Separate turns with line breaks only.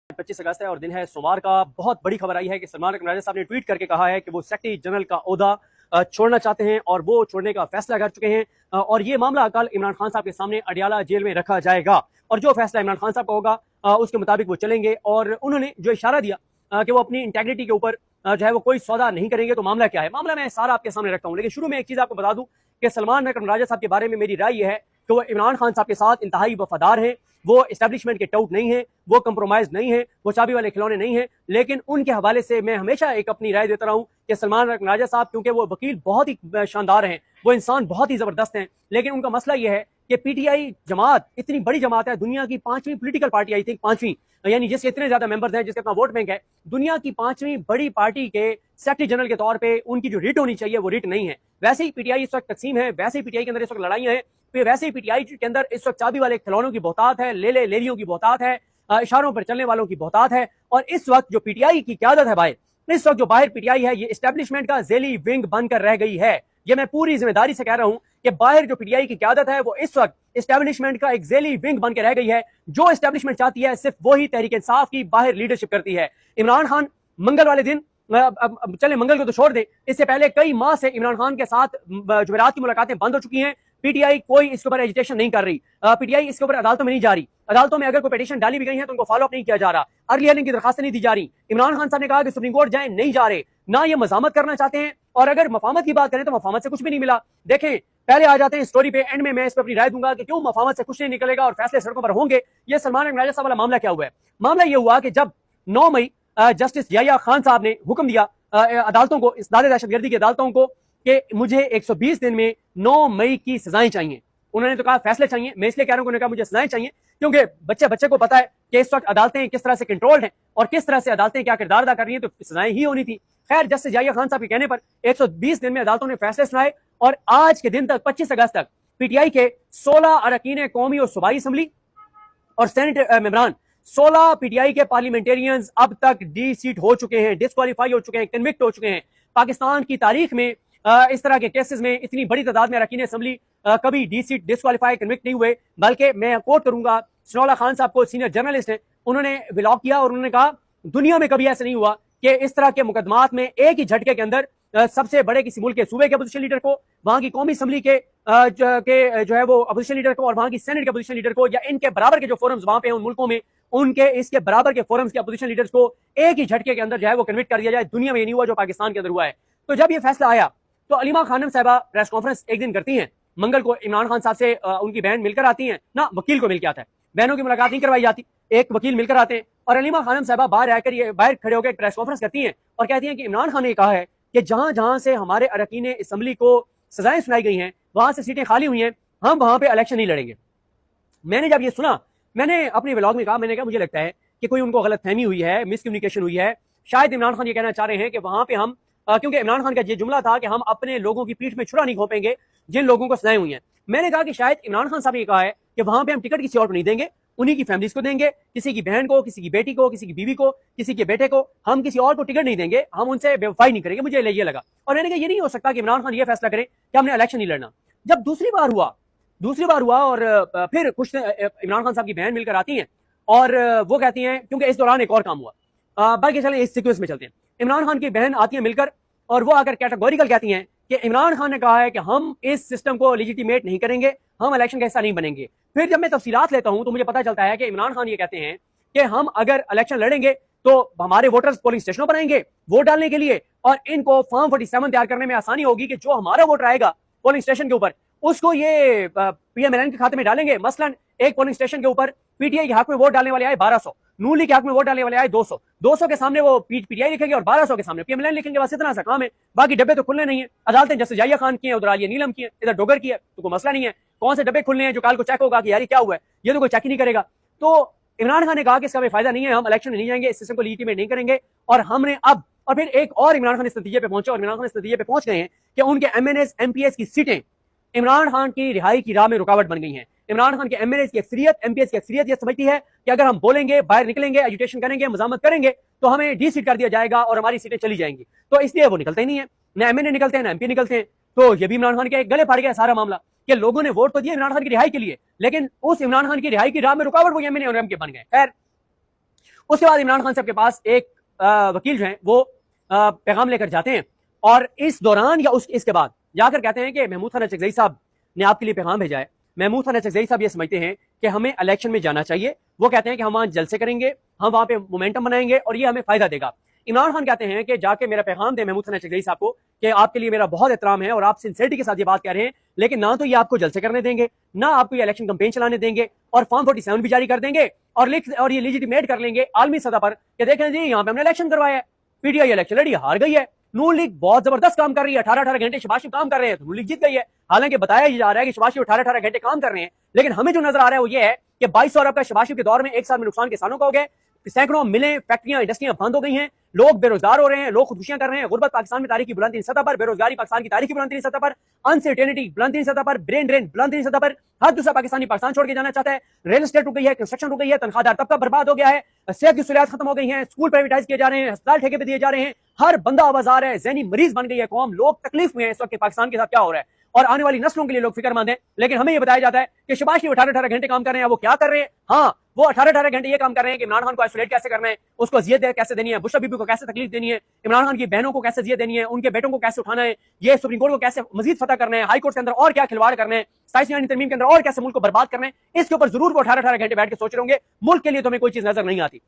25 अगस्त है और दिन है सोमवार का। बहुत बड़ी खबर आई है कि सलमान राजा साहब ने ट्वीट करके कहा है कि वो सेक्रेटरी जनरल का ओहदा छोड़ना चाहते हैं और वो छोड़ने का फैसला कर चुके हैं और ये मामला कल इमरान खान साहब के सामने अडियाला जेल में रखा जाएगा और जो फैसला इमरान खान साहब का होगा उसके मुताबिक वो चलेंगे। और उन्होंने जो इशारा दिया कि वो अपनी इंटेग्रिटी के ऊपर जो है वो कोई सौदा नहीं करेंगे। तो मामला क्या है, मामला मैं सारा आपके सामने रखता हूँ, लेकिन शुरू में एक चीज आपको बता दूं कि सलमान राजा साहब के बारे में मेरी राय ये है कि वो इमरान खान साहब के साथ इंतहाई वफादार हैं, वो एस्टेब्लिशमेंट के टाउट नहीं है, वो कंप्रोमाइज नहीं है, वो चाबी वाले खिलौने नहीं है। लेकिन उनके हवाले से मैं हमेशा एक अपनी राय देता रहा हूं कि सलमान राजा साहब क्योंकि वो वकील बहुत ही शानदार हैं, वो इंसान बहुत ही जबरदस्त हैं, लेकिन उनका मसला ये है कि पीटीआई जमात इतनी बड़ी जमात है, दुनिया की 5वीं पॉलिटिकल पार्टी, आई थिंक 5वीं, यानी जिसके इतने ज्यादा मेंबर्स हैं, जिसका इतना वोट बैंक है, दुनिया की 5वीं बड़ी पार्टी के सेक्रेटरी जनरल के तौर पे उनकी जो रिट होनी चाहिए वो रिट नहीं है। वैसे ही पीटीआई इस वक्त तकसीम है, वैसे ही पीटीआई के अंदर इस वक्त लड़ाइयां हैं, वैसे ही पीटीआई के अंदर इस वक्त चाबी वाले खिलौनों की बहुतात है, लेलियों की बहुतात है, इशारों पर चलने वालों की बहुतात है। और इस वक्त जो पीटीआई की क़यादत है बाहर, इस वक्त जो बाहर पीटीआई है, ये एस्टेब्लिशमेंट का जेली विंग बनकर रह गई है। ये मैं पूरी जिम्मेदारी से कह रहा हूं कि बाहर जो पीटीआई की क़यादत है वो इस वक्त एस्टेब्लिशमेंट का एक जेली विंग बनकर रह गई है। जो एस्टेब्लिशमेंट चाहती है सिर्फ वही तहरीक इंसाफ की बाहर लीडरशिप करती है। इमरान खान मंगल वाले दिन, चले मंगल को तो छोड़ दे, इससे पहले कई माह से इमरान खान के साथ जुमेरात की मुलाकातें बंद हो चुकी हैं। पीटीआई कोई इसके ऊपर एजिटेशन नहीं कर रही, पीटीआई इसके ऊपर अदालतों में नहीं जा रही, अदालतों में अगर कोई पिटीशन डाली भी गई है तो उनको फॉलो अप नहीं किया जा रहा, अर्ली हियरिंग की दरखास्तें नहीं दी जा रही। इमरान खान साहब ने कहा कि सुप्रीम कोर्ट जाए, नहीं जा रहे, ना ये मजामत करना चाहते हैं, और अगर मफामत की बात करें तो मफामत से कुछ भी नहीं मिला। देखें, पहले आ जाते हैं स्टोरी पे, एंड में मैं इस पर अपनी राय दूंगा कि क्यों मफामत से कुछ नहीं निकलेगा और फैसले सड़कों पर होंगे। ये सलमान राजा साहब वाला मामला क्या हुआ है? मामला ये हुआ कि जब 9 मई जस्टिस याया खान साहब ने हुक्म दिया अदालतों को, इस दादे दहशतगर्दी की अदालतों को, कि मुझे 120 दिन में 9 मई की सजाएं चाहिए। उन्होंने तो कहा फैसले चाहिए, मैं इसलिए कह रहा हूं, उन्होंने कहा मुझे सजाएं चाहिए क्योंकि बच्चे को पता है कि इस वक्त अदालतें किस तरह से कंट्रोल्ड हैं और किस तरह से अदालतें क्या किरदार अदा कर रही हैं, तो सजाएं ही होनी थी। खैर, जस्टिस याया खान साहब के कहने पर 120 दिन में अदालतों ने फैसले सुनाए और आज के दिन तक 25 अगस्त तक पीटीआई के 16 अरकान कौमी और सूबाई असम्बली और सेनेट मेंबरान, 16 पीटीआई के पार्लियामेंटेरियंस अब तक डी सीट हो चुके हैं, डिस्क्वालीफाई हो चुके हैं, कन्विक्ट हो चुके हैं। पाकिस्तान की तारीख में इस तरह के केसेस में इतनी बड़ी तादाद में अरकान असम्बली कभी डी सीट डिस्क्वालीफाई कन्विक्ट नहीं हुए। बल्कि मैं कोट करूंगा सनाउल्लाह खान साहब को, सीनियर जर्नलिस्ट हैं, उन्होंने व्लॉग किया और उन्होंने कहा दुनिया में कभी ऐसा नहीं हुआ कि इस तरह के मुकदमात में एक ही झटके के अंदर सबसे बड़े किसी मुल्क के सूबे के अपोजिशन लीडर को, वहां की कौमी असम्बली के जो है वो अपोजिशन लीडर को और वहां की सेनेट के अपोजिशन लीडर को, या इनके बराबर के जो फोरम्स वहां पे हैं उन मुल्कों में, उनके इसके बराबर के फोरम्स के अपोजिशन लीडर्स को एक ही झटके के अंदर जो है वो कन्विक्ट कर दिया जाए। दुनिया में ये नहीं हुआ जो पाकिस्तान के अंदर हुआ है। तो जब ये फैसला आया तो अलीमा खानम साहिबा प्रेस कॉन्फ्रेंस एक दिन करती हैं, मंगल को इमरान खान साहब से उनकी बहन मिलकर आती हैं ना, वकील को मिलकर आता है, बहनों की मुलाकात नहीं करवाई जाती, एक वकील मिलकर आते हैं और अलीमा खानम साहिबा बाहर आकर ये बाहर खड़े होकर एक प्रेस कॉन्फ्रेंस करती हैं और कहती हैं कि इमरान खान ने कहा है कि जहां जहां से हमारे अरकान असम्बली को सजाएं सुनाई गई हैं, वहां से सीटें खाली हुई हैं, हम वहां पे इलेक्शन नहीं लड़ेंगे। मैंने जब ये सुना, मैंने अपने व्लॉग में कहा, मैंने कहा मुझे लगता है कि कोई उनको गलतफहमी हुई है, मिसकम्युनिकेशन हुई है, शायद इमरान खान ये कहना चाह रहे हैं कि वहां पे हम क्योंकि इमरान खान का ये जुमला था कि हम अपने लोगों की पीठ में छुरा नहीं घोंपेंगे जिन लोगों को सजाएं हुई हैं। मैंने कहा कि शायद इमरान खान साहब ने कहा है कि वहां पे हम टिकट किसी और को नहीं देंगे, उन्हीं की फैमिलीज को देंगे, किसी की बहन को, किसी की बेटी को, किसी की बीवी को, किसी के बेटे को, हम किसी और को टिकट नहीं देंगे, हम उनसे बेवफाई नहीं करेंगे। मुझे ये लगा और मैंने कहा ये नहीं हो सकता कि इमरान खान ये फैसला करें कि हमने इलेक्शन नहीं लड़ना। जब दूसरी बार हुआ और फिर कुछ इमरान खान साहब की बहन मिलकर आती हैं और वो कहती हैं, क्योंकि इस दौरान एक और काम हुआ, बाकी चलें इस सीक्वेंस में चलते हैं। इमरान खान की बहन आती है मिलकर और वो आकर कैटेगोरिकल कहती हैं कि इमरान खान ने कहा है कि हम इस सिस्टम को लेजिटिमेट नहीं करेंगे, हम इलेक्शन का हिस्सा नहीं बनेंगे। फिर जब मैं तफसीलात लेता हूं तो मुझे पता चलता है कि इमरान खान ये कहते हैं कि हम अगर इलेक्शन लड़ेंगे तो हमारे वोटर्स पोलिंग स्टेशनों पर आएंगे वोट डालने के लिए और इनको फॉर्म 47 तैयार करने में आसानी होगी कि जो हमारा वोटर आएगा पोलिंग स्टेशन के ऊपर उसको ये पीएमएलएन के खाते में डालेंगे। मसलन एक पोलिंग स्टेशन के ऊपर पीटीआई के हक में वोट डालने वाले आए 1200, नून लीग के हक में वोट डालने वाले आए 200 के सामने वो पीटीआई लिखेंगे और 1200 के सामने पीएमएलएन लिखेंगे। बस इतना सा काम है, बाकी डब्बे तो खुलने नहीं है। अदालतें जैसे याया खान की है, उधर आलिया नीलम की है, इधर डोगर की है, तो कोई मसला नहीं है। कौन से डब्बे खुलने हैं जो कल को चेक होगा कि यार ये क्या हुआ है, ये तो कोई चेक ही नहीं करेगा। तो इमरान खान ने कहा कि इसका कोई फायदा नहीं है, हम इलेक्शन में नहीं जाएंगे, इस सिस्टम को लेजिटिमेट नहीं करेंगे। और हमने अब और फिर एक और इमरान खान इस नतीजे पे पहुंचे और इमरान खान इस नतीजे पे पहुंच गए हैं कि उनके एमएनएस एमपीएस की सीटें इमरान खान की रिहाई की राह में रुकावट बन गई हैं। इमरान खान के एमएनएस की अक्सरियत, एमपीएस की अक्सरियत ये समझती है कि अगर हम बोलेंगे, बाहर निकलेंगे, एजुटेशन करेंगे, मजामत करेंगे तो हमें डी सीट कर दिया जाएगा और हमारी सीटें चली जाएंगी। तो इसलिए वो निकलते ही नहीं है, ना एमएनए निकलते हैं ना एमपी निकलते हैं। तो ये भी इमरान खान के गले फाड़ गया सारा मामला कि लोगों ने वोट तो दिया इमरान खान की रिहाई के लिए, लेकिन उस इमरान खान की रिहाई की राह में रुकावट वो एमएनए और एमपी बन गए। खैर, اس کے بعد عمران خان صاحب کے پاس ایک وکیل جو ہیں وہ پیغام لے کر جاتے ہیں اور اس دوران یا اس کے بعد جا کر کہتے ہیں کہ محمود خان اچکزئی صاحب نے آپ کے لیے پیغام بھیجا ہے. محمود خان اچکزئی صاحب یہ سمجھتے ہیں کہ ہمیں الیکشن میں جانا چاہیے. وہ کہتے ہیں کہ ہم وہاں جلسے کریں گے, ہم وہاں پہ مومنٹم بنائیں گے اور یہ ہمیں فائدہ دے گا. عمران خان کہتے ہیں کہ جا کے میرا پیغام دے محمود خان اچکزئی صاحب کو کہ آپ کے لیے میرا بہت احترام ہے اور آپ سنسیئرٹی کے ساتھ یہ بات کہہ رہے ہیں, لیکن نہ تو یہ آپ کو جلسے کرنے دیں گے, نہ آپ کو یہ الیکشن کمپین چلانے دیں گے, اور فارم 47 بھی جاری کر دیں گے اور یہ لیجیٹیمیٹ کر لیں گے عالمی سطح پر کہ دیکھیں جی یہاں پہ ہم نے الیکشن کروایا ہے, پی ٹی آئی الیکشن لڑی ہار گئی ہے, نون لیگ بہت زبردست کام کر رہی ہے, 18 گھنٹے شہباز شریف کام کر رہے ہیں تو نون لیگ جیت گئی ہے. حالانکہ بتایا جا رہا ہے کہ شہباز شریف 18 گھنٹے کام کر رہے ہیں, لیکن ہمیں جو نظر آ رہا ہے وہ یہ ہے کہ 2200 ارب کا شہباز شریف کے دور میں ایک سال میں نقصان کسانوں کا ہو گئے, سینکڑوں ملیں فیکٹریاں انڈسٹریاں بند ہو گئی ہیں, لوگ بے روزگار ہو رہے ہیں, لوگ خودکشیاں کر رہے ہیں, غربت پاکستان میں تاریخی بلند ترین سطح پر, بے روزگاری پاکستان کی تاریخی بلند ترین سطح پر, انسرٹینٹی بلند ترین سطح پر, برین ڈرین بلند ترین سطح پر, ہر دوسرا پاکستانی پاکستان چھوڑ کے جانا چاہتا ہے, ریل اسٹیٹ رک گئی ہے, کنسٹرکشن رک گئی ہے, تنخواہ دار طبقہ برباد ہو گیا ہے, صحت کی سہولیات ختم ہو گئی ہیں, اسکول پرائیویٹائز کیے جا رہے ہیں, ہسپتال ٹھیکے پہ دیے جا رہے ہیں, ہر بندہ آوازار ہے, ذہنی مریض بن گئی ہے قوم, لوگ تکلیف میں ہیں اس وقت پاکستان کے ساتھ کیا ہو رہا ہے, اور آنے والی نسلوں کے لیے لوگ فکر مند ہیں. لیکن ہمیں یہ بتایا جاتا ہے کہ شہباز شریف 18 گھنٹے کام کر رہے ہیں. وہ کیا کر رہے ہیں؟ ہاں وہ 18 گھنٹے یہ کام کر رہے ہیں کہ عمران خان کو آئسولیٹ کیسے کرنا ہے, اس کو اذیت کیسے دینی ہے, بشرا بی بی کو کیسے تکلیف دینی ہے, عمران خان کی بہنوں کو کیسے اذیت دینی ہے, ان کے بیٹوں کو کیسے اٹھانا ہے, یہ سپریم کورٹ کو کیسے مزید فتح کرنا ہے, ہائی کورٹ کے اندر اور کیا کھلواڑ کرنا ہے, 27 ترمیم کے اندر اور کیسے ملک کو برباد کرنا ہے, اس کے اوپر ضرور وہ 18 گھنٹے بیٹھ کے سوچ رہے ہوں گے. ملک کے لیے تو ہمیں کوئی چیز نظر نہیں آتی.